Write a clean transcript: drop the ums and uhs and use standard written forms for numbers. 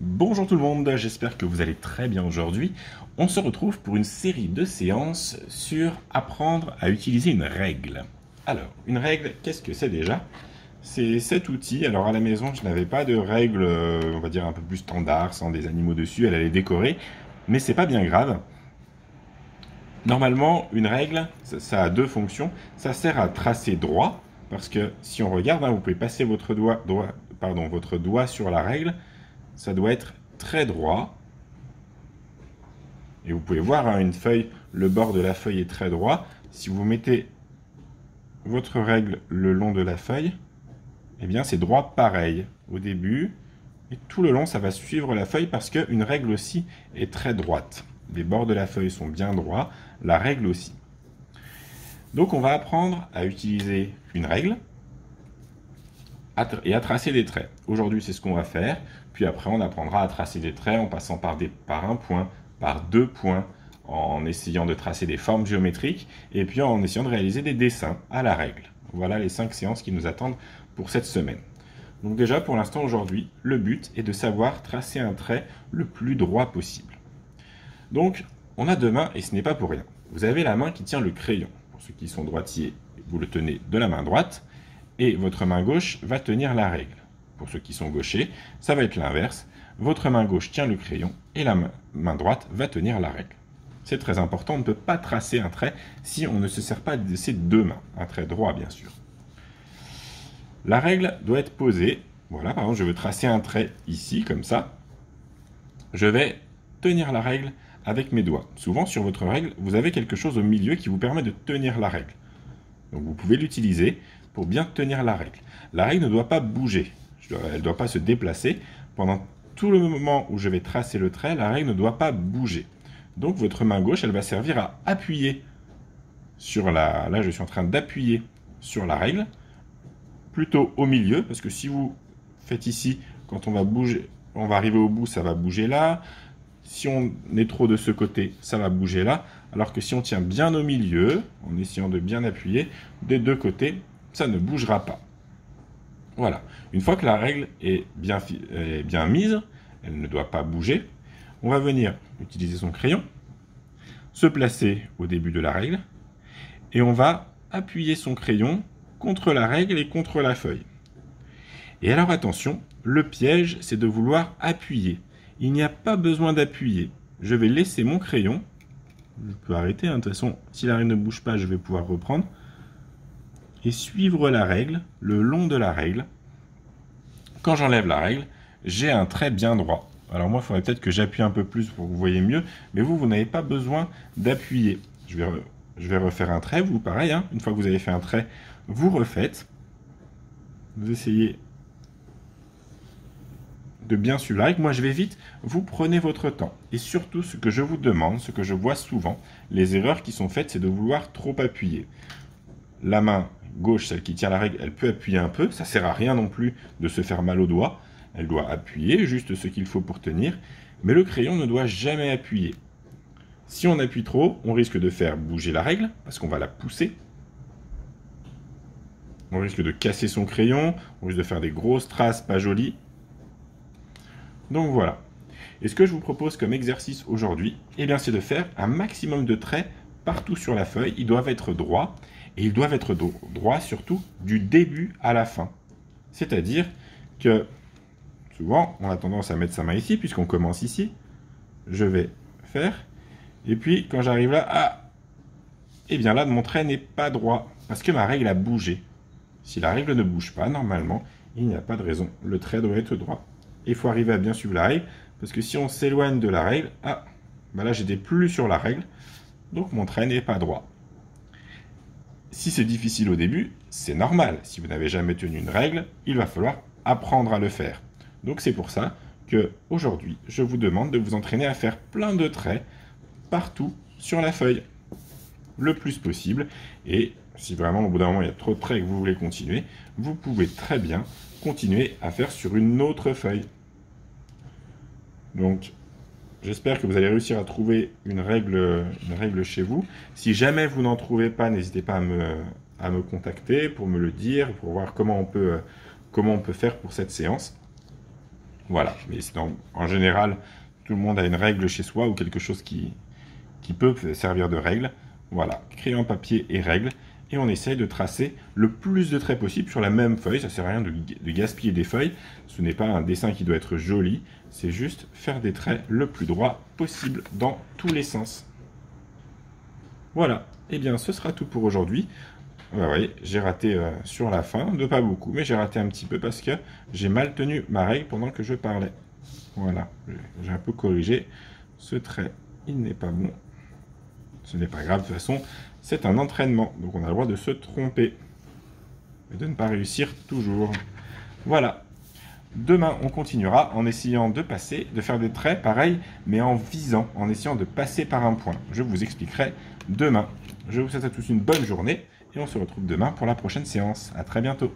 Bonjour tout le monde, j'espère que vous allez très bien aujourd'hui. On se retrouve pour une série de séances sur apprendre à utiliser une règle. Alors, une règle, qu'est-ce que c'est déjà? C'est cet outil. Alors à la maison, je n'avais pas de règle, on va dire un peu plus standard, sans des animaux dessus, elle allait décorer, mais c'est pas bien grave. Normalement, une règle, ça a deux fonctions. Ça sert à tracer droit, parce que si on regarde, vous pouvez passer votre doigt sur la règle, ça doit être très droit. Et vous pouvez voir, une feuille, le bord de la feuille est très droit. Si vous mettez votre règle le long de la feuille, eh bien c'est droit pareil au début. Et tout le long, ça va suivre la feuille parce qu'une règle aussi est très droite. Les bords de la feuille sont bien droits, la règle aussi. Donc on va apprendre à utiliser une règle et à tracer des traits. Aujourd'hui, c'est ce qu'on va faire. Puis après, on apprendra à tracer des traits en passant par un point, par deux points, en essayant de tracer des formes géométriques, et puis en essayant de réaliser des dessins à la règle. Voilà les 5 séances qui nous attendent pour cette semaine. Donc déjà, pour l'instant, aujourd'hui, le but est de savoir tracer un trait le plus droit possible. Donc, on a deux mains, et ce n'est pas pour rien. Vous avez la main qui tient le crayon. Pour ceux qui sont droitiers, vous le tenez de la main droite, et votre main gauche va tenir la règle. Pour ceux qui sont gauchers, ça va être l'inverse. Votre main gauche tient le crayon et la main droite va tenir la règle. C'est très important, on ne peut pas tracer un trait si on ne se sert pas de ces deux mains. Un trait droit, bien sûr. La règle doit être posée. Voilà, par exemple, je veux tracer un trait ici, comme ça. Je vais tenir la règle avec mes doigts. Souvent, sur votre règle, vous avez quelque chose au milieu qui vous permet de tenir la règle. Donc, vous pouvez l'utiliser pour bien tenir la règle. La règle ne doit pas bouger. Elle ne doit pas se déplacer. Pendant tout le moment où je vais tracer le trait, la règle ne doit pas bouger. Donc votre main gauche, elle va servir à appuyer sur la... Là, je suis en train d'appuyer sur la règle, plutôt au milieu, parce que si vous faites ici, quand on va bouger, on va arriver au bout, ça va bouger là. Si on est trop de ce côté, ça va bouger là. Alors que si on tient bien au milieu, en essayant de bien appuyer, des deux côtés, ça ne bougera pas. Voilà. Une fois que la règle est bien mise, elle ne doit pas bouger, on va venir utiliser son crayon, se placer au début de la règle, et on va appuyer son crayon contre la règle et contre la feuille. Et alors attention, le piège, c'est de vouloir appuyer. Il n'y a pas besoin d'appuyer. Je vais laisser mon crayon, je peux arrêter, de toute façon, si la règle ne bouge pas, je vais pouvoir reprendre, et suivre la règle, le long de la règle. Quand j'enlève la règle, j'ai un trait bien droit. Alors moi, il faudrait peut-être que j'appuie un peu plus pour que vous voyez mieux, mais vous n'avez pas besoin d'appuyer. Je vais refaire un trait, vous, pareil, une fois que vous avez fait un trait, vous refaites. Vous essayez de bien suivre la règle. Moi, je vais vite, vous prenez votre temps. Et surtout, ce que je vous demande, ce que je vois souvent, les erreurs qui sont faites, c'est de vouloir trop appuyer. La main gauche, celle qui tient la règle, elle peut appuyer un peu. Ça ne sert à rien non plus de se faire mal au doigt. Elle doit appuyer juste ce qu'il faut pour tenir. Mais le crayon ne doit jamais appuyer. Si on appuie trop, on risque de faire bouger la règle, parce qu'on va la pousser. On risque de casser son crayon, on risque de faire des grosses traces pas jolies. Donc voilà. Et ce que je vous propose comme exercice aujourd'hui, c'est de faire un maximum de traits partout sur la feuille. Ils doivent être droits. Et ils doivent être droits surtout du début à la fin. C'est-à-dire que souvent, on a tendance à mettre sa main ici, puisqu'on commence ici. Je vais faire. Et puis, quand j'arrive là, là, mon trait n'est pas droit, parce que ma règle a bougé. Si la règle ne bouge pas, normalement, il n'y a pas de raison. Le trait doit être droit. Il faut arriver à bien suivre la règle, parce que si on s'éloigne de la règle, là, j'étais plus sur la règle, donc mon trait n'est pas droit. Si c'est difficile au début, c'est normal. Si vous n'avez jamais tenu une règle, il va falloir apprendre à le faire. Donc c'est pour ça que aujourd'hui, je vous demande de vous entraîner à faire plein de traits partout sur la feuille, le plus possible. Et si vraiment au bout d'un moment il y a trop de traits et que vous voulez continuer, vous pouvez très bien continuer à faire sur une autre feuille. Donc j'espère que vous allez réussir à trouver une règle chez vous. Si jamais vous n'en trouvez pas, n'hésitez pas à me contacter pour me le dire, pour voir comment on peut faire pour cette séance. Voilà, mais en général, tout le monde a une règle chez soi ou quelque chose qui peut servir de règle. Voilà, crayon, papier et règle. Et on essaye de tracer le plus de traits possible sur la même feuille. Ça ne sert à rien de gaspiller des feuilles. Ce n'est pas un dessin qui doit être joli. C'est juste faire des traits le plus droit possible dans tous les sens. Voilà, et bien ce sera tout pour aujourd'hui. Bah oui, j'ai raté sur la fin, de pas beaucoup, mais j'ai raté un petit peu parce que j'ai mal tenu ma règle pendant que je parlais. Voilà, j'ai un peu corrigé. Ce trait, il n'est pas bon. Ce n'est pas grave, de toute façon, c'est un entraînement. Donc on a le droit de se tromper. Et de ne pas réussir toujours. Voilà. Demain, on continuera en essayant de passer, de faire des traits pareils, mais en visant, en essayant de passer par un point. Je vous expliquerai demain. Je vous souhaite à tous une bonne journée et on se retrouve demain pour la prochaine séance. À très bientôt.